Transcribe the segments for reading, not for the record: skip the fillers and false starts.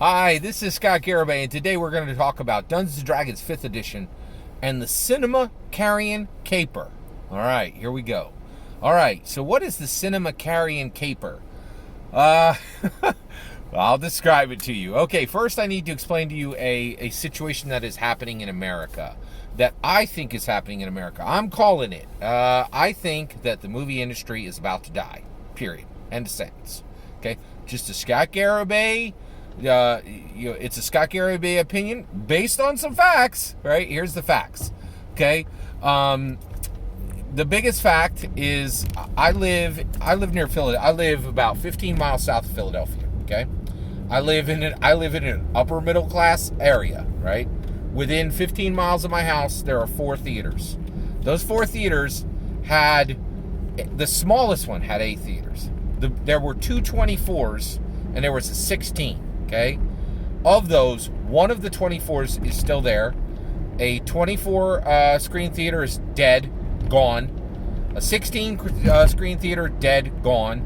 Hi, this is Scott Garibay, and today we're going to talk about Dungeons & Dragons 5th Edition and the Cinema Carrion Caper. All right, here we go. All right, so what is the Cinema Carrion Caper? I'll describe it to you. Okay, first I need to explain to you a situation that is happening in America, that I think is happening in America. I'm calling it. I think that the movie industry is about to die, period. End of sentence. Okay, just a Scott Garibay. It's a Scott Garibay opinion based on some facts, right? Here's the facts, okay? The biggest fact is I live near Philadelphia. I live about 15 miles south of Philadelphia, okay? I live in an upper middle class area, right? Within 15 miles of my house, there are 4 theaters. Those 4 theaters the smallest one had 8 theaters. There were 2 24s and there was a 16. Okay, of those, one of the 24s is still there. A 24 screen theater is dead, gone. A 16 screen theater, dead, gone.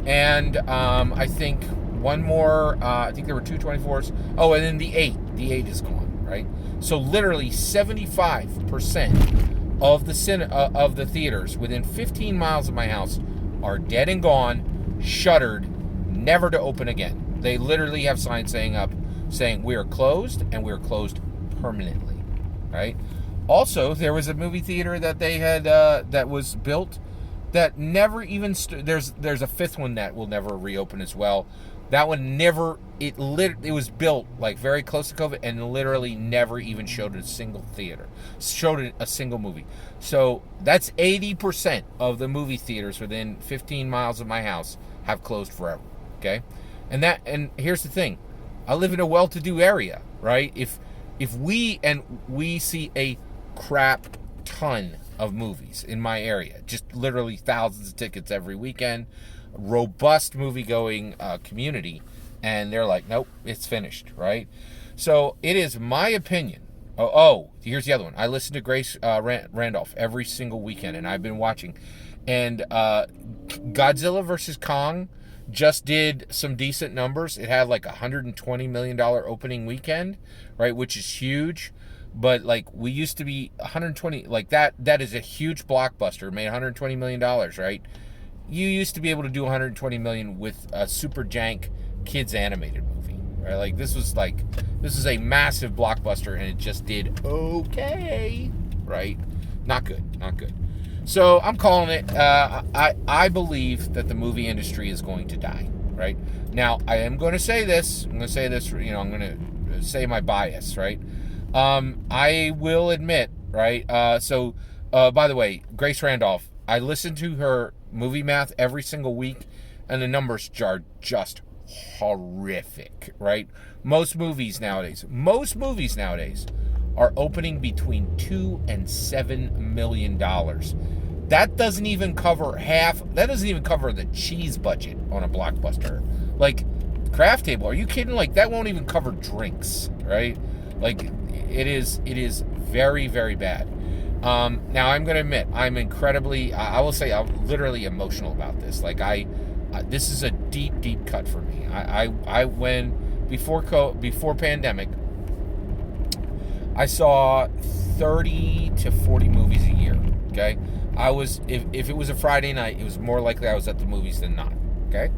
And I think one more. I think there were 2 24s. Oh, and then the 8. The 8 is gone. Right. So literally 75% of the theaters within 15 miles of my house are dead and gone, shuttered, never to open again. They literally have signs saying we are closed, and we are closed permanently, right? Also, there was a movie theater that they had that was built that never even there's a 5th one that will never reopen as well. That one never it was built like very close to COVID and literally never even showed a single movie. So that's 80% of the movie theaters within 15 miles of my house have closed forever. Okay. And here's the thing, I live in a well-to-do area, right? If we see a crap ton of movies in my area, just literally thousands of tickets every weekend, robust movie-going community, and they're like, nope, it's finished, right? So it is my opinion. Oh, here's the other one. I listen to Grace Randolph every single weekend, and I've been watching. And Godzilla vs. Kong just did some decent numbers. It had like $120 million opening weekend, right? Which is huge. But like we used to be 120, like that is a huge blockbuster. It made $120 million, right? You used to be able to do $120 million with a super jank kids animated movie, right? Like this is a massive blockbuster, and it just did okay, right? Not good. So I'm calling it. I believe that the movie industry is going to die. Right now, I am going to say this. I'm going to say my bias. Right. I will admit. Right. By the way, Grace Randolph. I listen to her movie math every single week, and the numbers are just horrific. Right. Most movies nowadays are opening between $2 and $7 million. That doesn't even cover the cheese budget on a blockbuster. Like Craft Table, are you kidding? Like that won't even cover drinks, right? Like it is very, very bad. Now I'm going to admit I'm I'm literally emotional about this. Like this is a deep cut for me. I went before pandemic, I saw 30 to 40 movies a year, okay? If it was a Friday night, it was more likely I was at the movies than not, okay?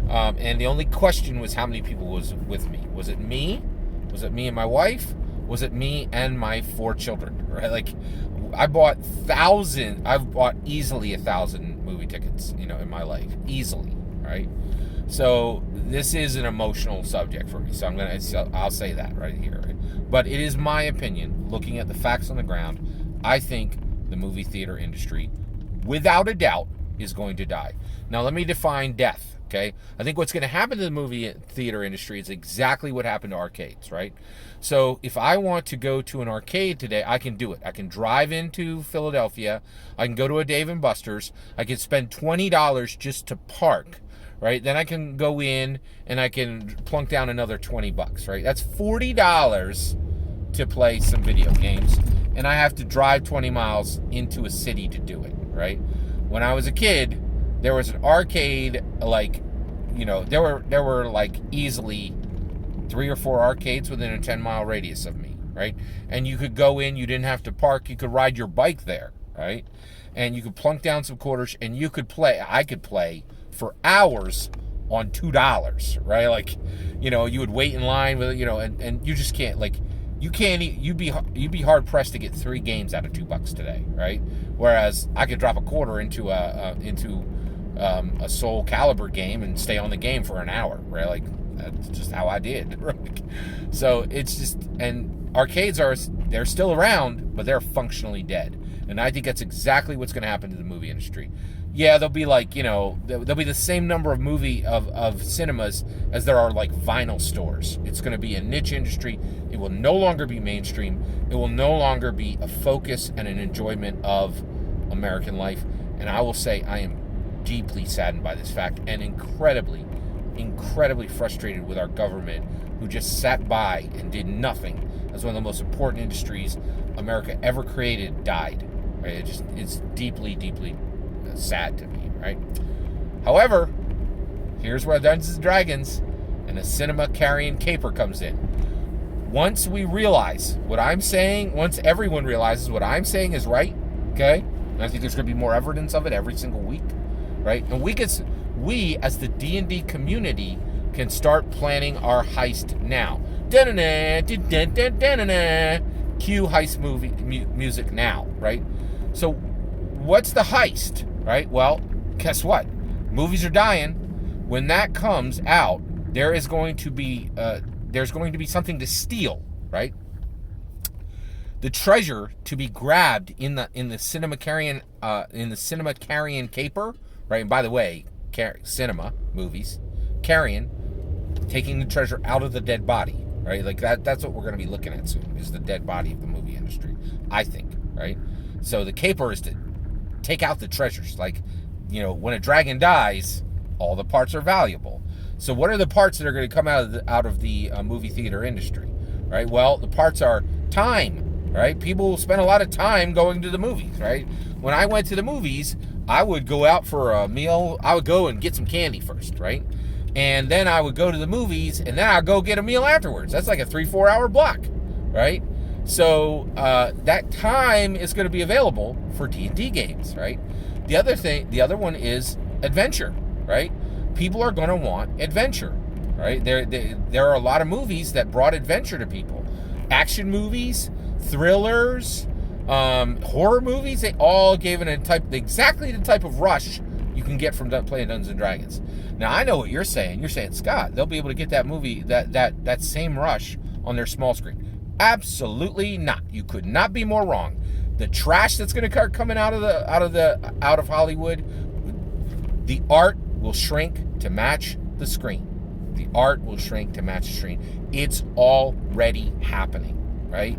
And the only question was how many people was with me. Was it me? Was it me and my wife? Was it me and my 4 children, right? Like, I've bought easily 1,000 movie tickets, in my life. Easily, right? So this is an emotional subject for me. So I'll say that right here. Right? But it is my opinion, looking at the facts on the ground, I think the movie theater industry, without a doubt, is going to die. Now let me define death. Okay, I think what's going to happen to the movie theater industry is exactly what happened to arcades, right? So if I want to go to an arcade today, I can do it. I can drive into Philadelphia. I can go to a Dave & Buster's. I can spend $20 just to park, right? Then I can go in and I can plunk down another $20, right? That's $40 to play some video games, and I have to drive 20 miles into a city to do it, right? When I was a kid, there was an arcade, there were like easily 3 or 4 arcades within a 10-mile radius of me, right? And you could go in, you didn't have to park, you could ride your bike there, right? And you could plunk down some quarters, and you could play. I could play for hours on $2, right? Like, you know, you would wait in line with, you know, and you just can't, like, you can't, you'd be hard pressed to get 3 games out of $2 today, right? Whereas I could drop a quarter into a Soul Calibur game and stay on the game for an hour, right? Like, that's just how I did, right? So it's just, and arcades they're still around, but they're functionally dead. And I think that's exactly what's going to happen to the movie industry. Yeah, there'll be like, you know, there'll be the same number of cinemas as there are like vinyl stores. It's going to be a niche industry. It will no longer be mainstream. It will no longer be a focus and an enjoyment of American life. And I will say I am deeply saddened by this fact and incredibly, incredibly frustrated with our government, who just sat by and did nothing as one of the most important industries America ever created died. Right? It's deeply, deeply sad to me, right? However, here's where Dungeons & Dragons and a cinema carrying caper comes in. Once we realize what I'm saying, once everyone realizes what I'm saying is right, okay? And I think there's going to be more evidence of it every single week, right? And we as the D&D community can start planning our heist now. Cue heist movie music now, right? So what's the heist, right? Well, guess what? Movies are dying. When that comes out, there's going to be something to steal, right? The treasure to be grabbed in the cinema carrying caper, right? And by the way, cinema movies carrying, taking the treasure out of the dead body, right? Like that's what we're going to be looking at soon, is the dead body of the movie industry, I think, right? So the caper is to take out the treasures. Like, you know, when a dragon dies, all the parts are valuable. So what are the parts that are going to come out of the movie theater industry, right? Well, the parts are time, right? People spend a lot of time going to the movies, right? When I went to the movies, I would go out for a meal. I would go and get some candy first, right? And then I would go to the movies, and then I'd go get a meal afterwards. That's like a 3-4 hour block, right? So that time is going to be available for D&D games, right? The other one is adventure, right? People are going to want adventure, right? There are a lot of movies that brought adventure to people. Action movies, thrillers, horror movies, they all gave it exactly the type of rush you can get from playing Dungeons & Dragons. Now, I know what you're saying. You're saying, Scott, they'll be able to get that movie, that same rush on their small screen. Absolutely not. You could not be more wrong. The trash that's going to start coming out of Hollywood, the art will shrink to match the screen. The art will shrink to match the screen. It's already happening, right?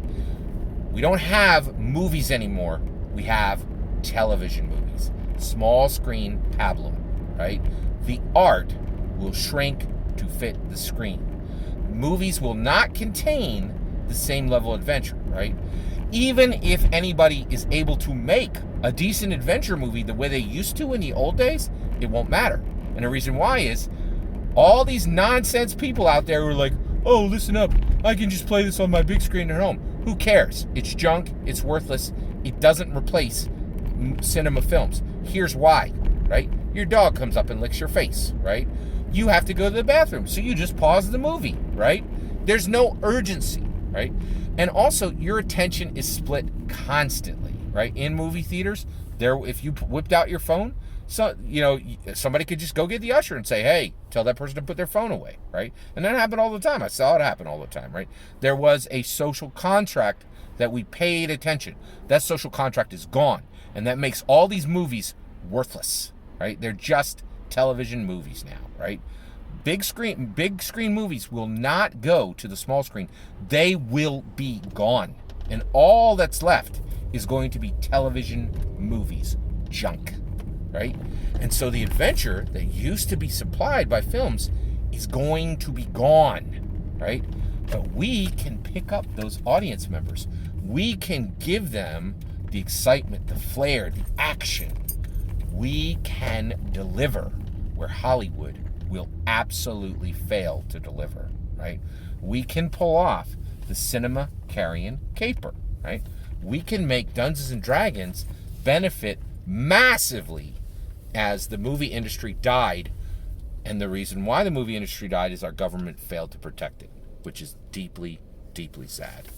We don't have movies anymore. We have television movies. Small screen pablum, right? The art will shrink to fit the screen. Movies will not contain the same level of adventure, right? Even if anybody is able to make a decent adventure movie the way they used to in the old days, it won't matter. And the reason why is all these nonsense people out there who are like, oh, listen up, I can just play this on my big screen at home. Who cares? It's junk. It's worthless. It doesn't replace cinema films. Here's why, right? Your dog comes up and licks your face, right? You have to go to the bathroom, so you just pause the movie, right? There's no urgency, right? And also, your attention is split constantly, right? In movie theaters, if you whipped out your phone, so somebody could just go get the usher and say, hey, tell that person to put their phone away, right? And that happened all the time. I saw it happen all the time, right? There was a social contract that we paid attention. That social contract is gone, and that makes all these movies worthless, right? They're just television movies now, right? Big screen movies will not go to the small screen. They will be gone. And all that's left is going to be television movies. Junk, right? And so the adventure that used to be supplied by films is going to be gone, right? But we can pick up those audience members. We can give them the excitement, the flair, the action. We can deliver where Hollywood will absolutely fail to deliver. right? We can pull off the cinema carrying caper, right? We can make Dungeons and Dragons benefit massively as the movie industry died. And the reason why the movie industry died is our government failed to protect it, which is deeply, deeply sad.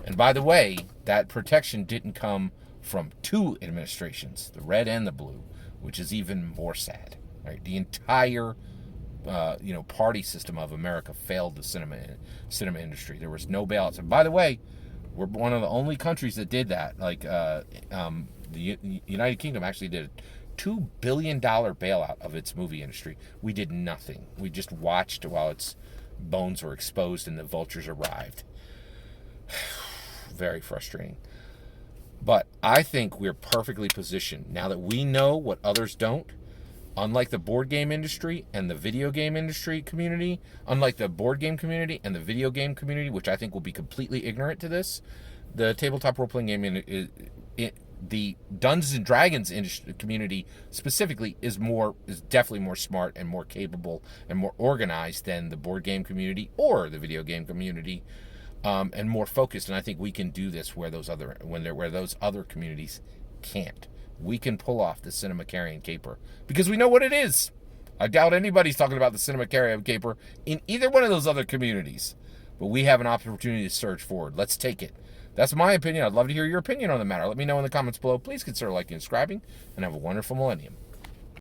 And by the way, that protection didn't come from two administrations, the red and the blue, which is even more sad. Right? The entire party system of America failed the cinema industry. There was no bailouts. And by the way, we're one of the only countries that did that. Like the United Kingdom actually did a $2 billion bailout of its movie industry. We did nothing. We just watched while its bones were exposed and the vultures arrived. Very frustrating. But I think we're perfectly positioned now that we know what others don't. Unlike the board game industry and the video game industry community, unlike the board game community and the video game community, which I think will be completely ignorant to this, the tabletop role-playing game, the Dungeons and Dragons industry community specifically is definitely more smart and more capable and more organized than the board game community or the video game community, and more focused. And I think we can do this where those other communities can't. We can pull off the cinema carrying caper because we know what it is. I doubt anybody's talking about the cinema carrying caper in either one of those other communities. But we have an opportunity to surge forward. Let's take it. That's my opinion. I'd love to hear your opinion on the matter. Let me know in the comments below. Please consider liking and subscribing, and have a wonderful millennium.